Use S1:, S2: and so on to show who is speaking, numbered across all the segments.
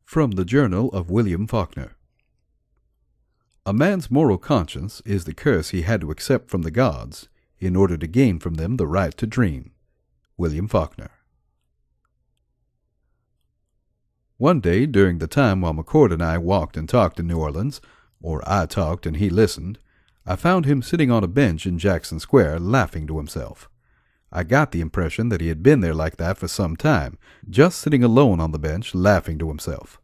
S1: From the Journal of William Faulkner. A man's moral conscience is the curse he had to accept from the gods in order to gain from them the right to dream. William Faulkner. One day during the time while McCord and I walked and talked in New Orleans, or I talked and he listened, I found him sitting on a bench in Jackson Square laughing to himself. I got the impression that he had been there like that for some time, just sitting alone on the bench, laughing to himself.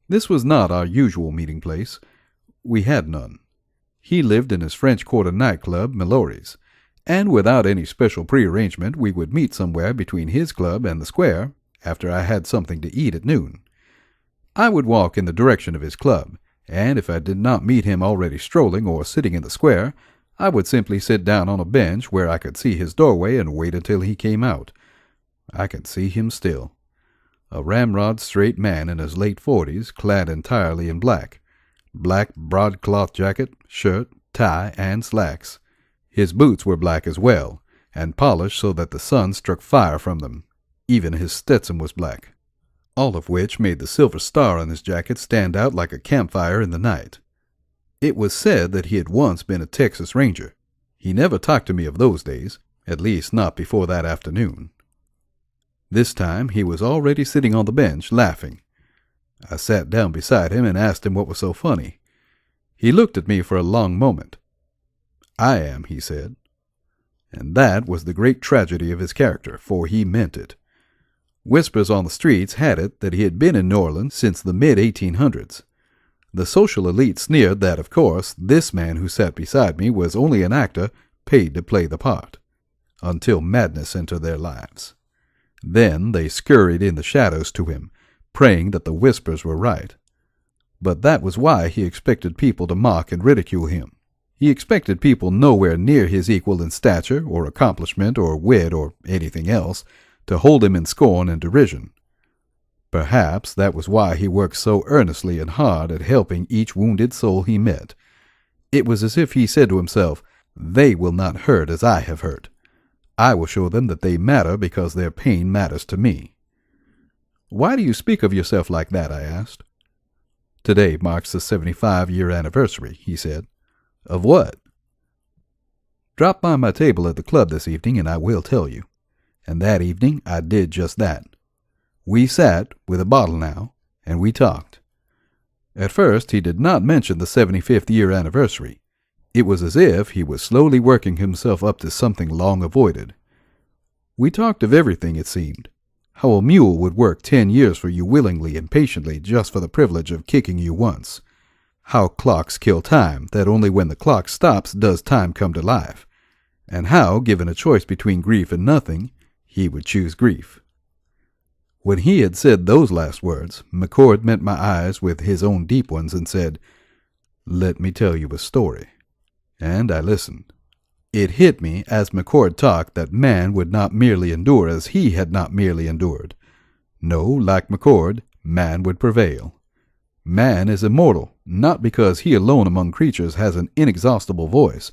S1: This was not our usual meeting place. We had none. He lived in his French Quarter nightclub, Mallory's, and without any special prearrangement we would meet somewhere between his club and the square after I had something to eat at noon. I would walk in the direction of his club, and if I did not meet him already strolling or sitting in the square, I would simply sit down on a bench where I could see his doorway and wait until he came out. I could see him still. A ramrod straight man in his late 40s, clad entirely in black. Black broadcloth jacket, shirt, tie, and slacks. His boots were black as well, and polished so that the sun struck fire from them. Even his Stetson was black, all of which made the silver star on his jacket stand out like a campfire in the night. It was said that he had once been a Texas Ranger. He never talked to me of those days, at least not before that afternoon. This time he was already sitting on the bench, laughing. I sat down beside him and asked him what was so funny. He looked at me for a long moment. "I am," he said. And that was the great tragedy of his character, for he meant it. Whispers on the streets had it that he had been in New Orleans since the mid-1800s. The social elite sneered that, of course, this man who sat beside me was only an actor paid to play the part, until madness entered their lives. Then they scurried in the shadows to him, praying that the whispers were right. But that was why he expected people to mock and ridicule him. He expected people nowhere near his equal in stature or accomplishment or wit or anything else to hold him in scorn and derision. Perhaps that was why he worked so earnestly and hard at helping each wounded soul he met. It was as if he said to himself, "They will not hurt as I have hurt. I will show them that they matter because their pain matters to me." "Why do you speak of yourself like that?" I asked. "Today marks the 75-year anniversary," he said. "Of what?" "Drop by my table at the club this evening and I will tell you." And that evening I did just that. We sat, with a bottle now, and we talked. At first he did not mention the 75th-year anniversary. It was as if he was slowly working himself up to something long avoided. We talked of everything, it seemed. How a mule would work 10 years for you willingly and patiently just for the privilege of kicking you once. How clocks kill time, that only when the clock stops does time come to life. And how, given a choice between grief and nothing, he would choose grief. When he had said those last words, McCord met my eyes with his own deep ones and said, "Let me tell you a story." And I listened. It hit me as McCord talked that man would not merely endure as he had not merely endured. No, like McCord, man would prevail. Man is immortal, not because he alone among creatures has an inexhaustible voice,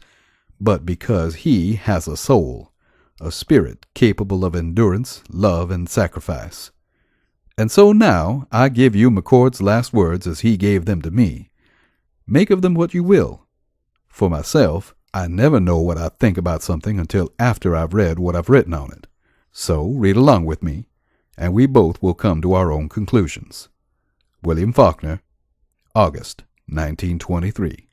S1: but because he has a soul, a spirit capable of endurance, love, and sacrifice. And so now I give you McCord's last words as he gave them to me. Make of them what you will. For myself, I never know what I think about something until after I've read what I've written on it. So read along with me, and we both will come to our own conclusions. William Faulkner, August 1923.